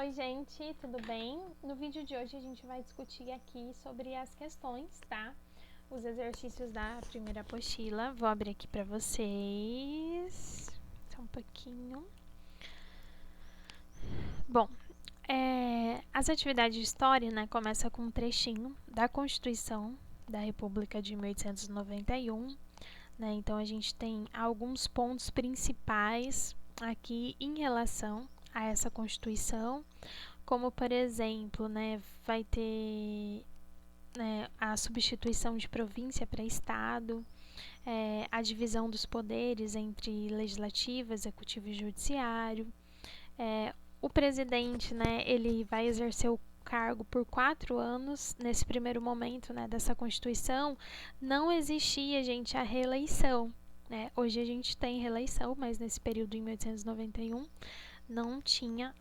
Oi gente, tudo bem? No vídeo de hoje a gente vai discutir aqui sobre as questões, tá? Os exercícios da primeira apostila. Vou abrir aqui para vocês. Só um pouquinho. Bom, as atividades de história, né, começa com um trechinho da Constituição da República de 1891, né? Então a gente tem alguns pontos principais aqui em relação a essa Constituição, como por exemplo, né, vai ter a substituição de província para estado, a divisão dos poderes entre legislativo, executivo e judiciário. O presidente, né, ele vai exercer o cargo por 4 anos. Nesse primeiro momento, né, dessa Constituição, não existia, gente, a reeleição. Né? Hoje a gente tem reeleição, mas nesse período, em 1891, não tinha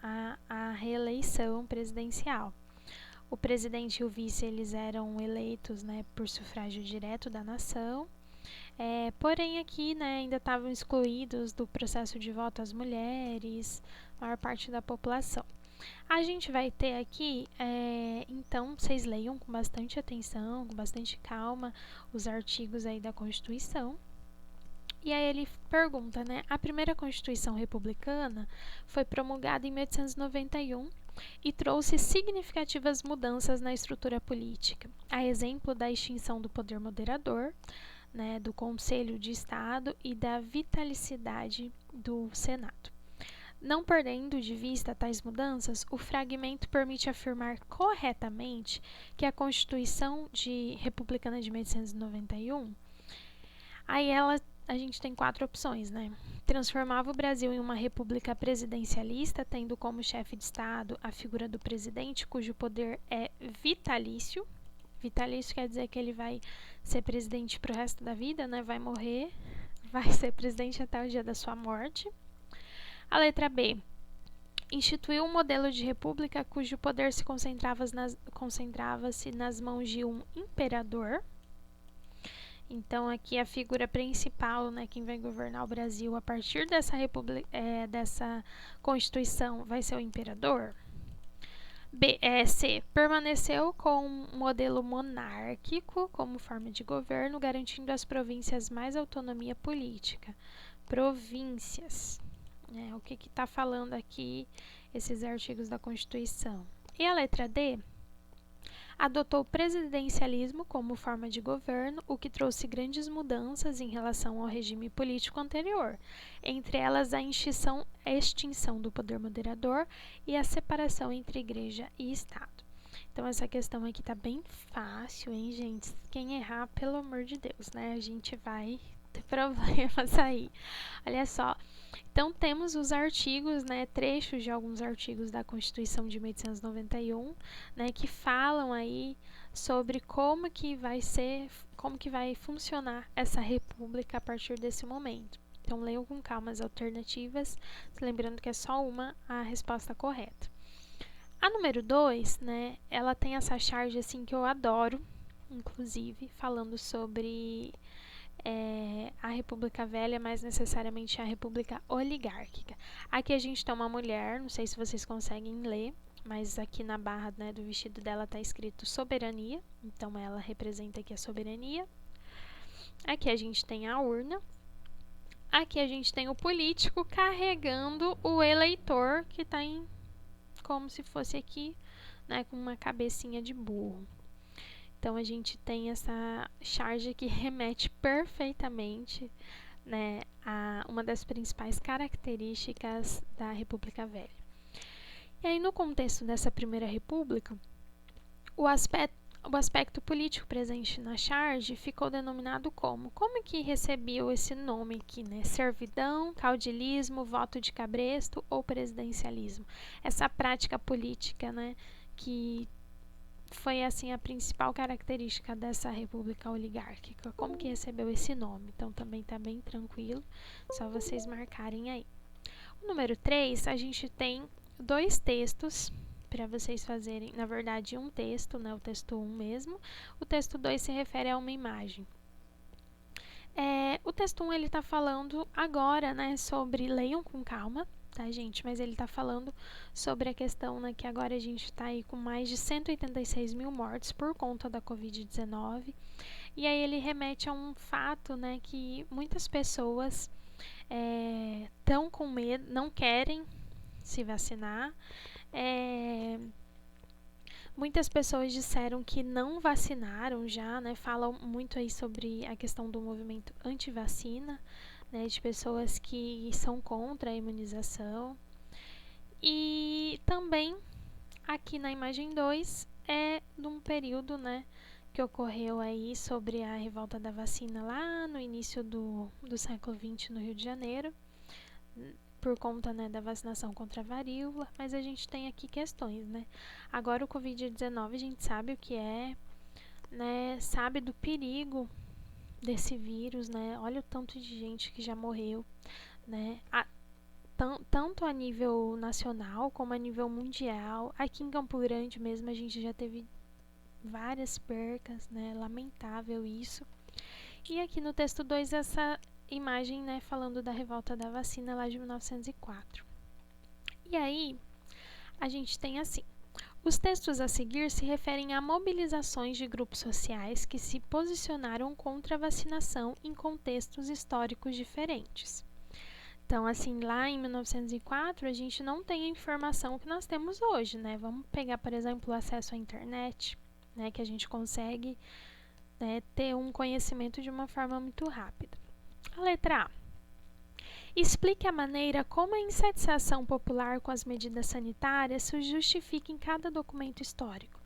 a reeleição presidencial. O presidente e o vice, eles eram eleitos, né, por sufrágio direto da nação. Porém, aqui, né, ainda estavam excluídos do processo de voto as mulheres, a maior parte da população. A gente vai ter aqui, então, vocês leiam com bastante atenção, com bastante calma, os artigos aí da Constituição. E aí ele pergunta, né, a primeira Constituição republicana foi promulgada em 1891 e trouxe significativas mudanças na estrutura política, a exemplo da extinção do poder moderador, né, do Conselho de Estado e da vitalicidade do Senado. Não perdendo de vista tais mudanças, o fragmento permite afirmar corretamente que a Constituição Republicana de 1891, aí a gente tem 4 opções, né? Transformava o Brasil em uma república presidencialista, tendo como chefe de Estado a figura do presidente, cujo poder é vitalício. Vitalício quer dizer que ele vai ser presidente pro resto da vida, né? Vai morrer, vai ser presidente até o dia da sua morte. A letra B. Instituiu um modelo de república cujo poder se concentrava-se nas mãos de um imperador. Então, aqui a figura principal, né, quem vai governar o Brasil a partir dessa Constituição vai ser o imperador. C. Permaneceu com um modelo monárquico como forma de governo, garantindo às províncias mais autonomia política. Províncias. O que está falando aqui esses artigos da Constituição? E a letra D? Adotou o presidencialismo como forma de governo, o que trouxe grandes mudanças em relação ao regime político anterior, entre elas a extinção do poder moderador e a separação entre igreja e Estado. Então, essa questão aqui tá bem fácil, hein, gente? Quem errar, pelo amor de Deus, né? A gente vai ter problemas aí. Olha só. Então, temos os artigos, né, trechos de alguns artigos da Constituição de 1891, né, que falam aí sobre como que vai funcionar essa república a partir desse momento. Então, leiam com calma as alternativas, lembrando que é só uma a resposta correta. A número 2, né, ela tem essa charge assim que eu adoro, inclusive, falando sobre a República Velha, mais necessariamente a República Oligárquica. Aqui a gente tem uma mulher, não sei se vocês conseguem ler, mas aqui na barra, né, do vestido dela está escrito soberania, então ela representa aqui a soberania. Aqui a gente tem a urna. Aqui a gente tem o político carregando o eleitor, que está como se fosse aqui, né, com uma cabecinha de burro. Então, a gente tem essa charge que remete perfeitamente, né, a uma das principais características da República Velha. E aí, no contexto dessa Primeira República, o aspecto político presente na charge ficou denominado como? Como que recebeu esse nome aqui, né? Servidão, caudilismo, voto de cabresto ou presidencialismo? Essa prática política, né, que foi assim a principal característica dessa república oligárquica. Como que recebeu esse nome? Então também está bem tranquilo, só vocês marcarem aí. O número 3, a gente tem 2 textos para vocês fazerem, na verdade um texto, né, o texto 1 mesmo. O texto 2 se refere a uma imagem. O texto 1 ele está falando agora, né, sobre, leiam com calma, tá, gente? Mas ele tá falando sobre a questão, né, que agora a gente tá aí com mais de 186 mil mortes por conta da Covid-19. E aí ele remete a um fato, né, que muitas pessoas estão com medo, não querem se vacinar. Muitas pessoas disseram que não vacinaram já, né? Falam muito aí sobre a questão do movimento anti-vacina, né? De pessoas que são contra a imunização. E também, aqui na imagem 2, é de um período, né? Que ocorreu aí sobre a revolta da vacina lá no início do século XX no Rio de Janeiro, por conta, né, da vacinação contra a varíola, mas a gente tem aqui questões, né? Agora o Covid-19 a gente sabe o que é, né? Sabe do perigo desse vírus, né? Olha o tanto de gente que já morreu, né? Tanto a nível nacional como a nível mundial. Aqui em Campo Grande mesmo a gente já teve várias percas, né? Lamentável isso. E aqui no texto 2 essa imagem, né, falando da revolta da vacina lá de 1904. E aí, a gente tem assim: os textos a seguir se referem a mobilizações de grupos sociais que se posicionaram contra a vacinação em contextos históricos diferentes. Então, assim, lá em 1904, a gente não tem a informação que nós temos hoje, né? Vamos pegar, por exemplo, o acesso à internet, né, que a gente consegue, né, ter um conhecimento de uma forma muito rápida. A letra A. Explique a maneira como a insatisfação popular com as medidas sanitárias se justifica em cada documento histórico.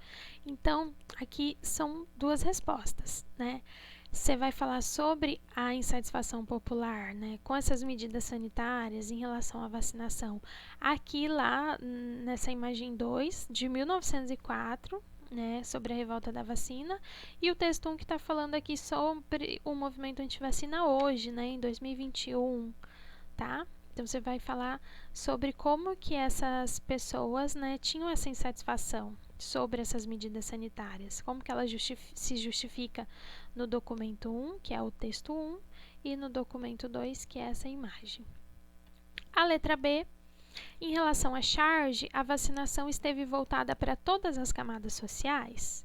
Então, aqui são duas respostas, né? Você vai falar sobre a insatisfação popular, né, com essas medidas sanitárias em relação à vacinação. Aqui lá, nessa imagem 2, de 1904, né, sobre a revolta da vacina, e o texto 1 que está falando aqui sobre o movimento antivacina hoje, né, em 2021, tá? Então, você vai falar sobre como que essas pessoas, né, tinham essa insatisfação sobre essas medidas sanitárias, como que ela se justifica no documento 1, que é o texto 1, e no documento 2, que é essa imagem. A letra B. Em relação à charge, a vacinação esteve voltada para todas as camadas sociais?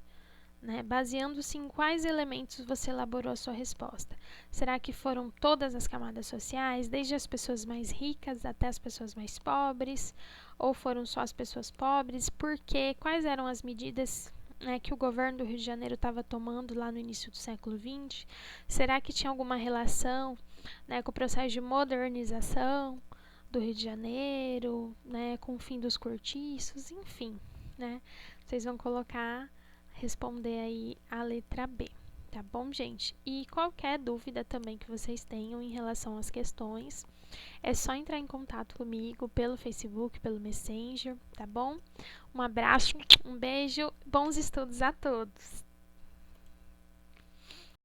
Né? Baseando-se em quais elementos você elaborou a sua resposta? Será que foram todas as camadas sociais, desde as pessoas mais ricas até as pessoas mais pobres? Ou foram só as pessoas pobres? Por quê? Quais eram as medidas, né, que o governo do Rio de Janeiro estava tomando lá no início do século XX? Será que tinha alguma relação, né, com o processo de modernização do Rio de Janeiro, né, com o fim dos cortiços? Enfim, né? Vocês vão responder aí a letra B, tá bom, gente? E qualquer dúvida também que vocês tenham em relação às questões, é só entrar em contato comigo pelo Facebook, pelo Messenger, tá bom? Um abraço, um beijo, bons estudos a todos!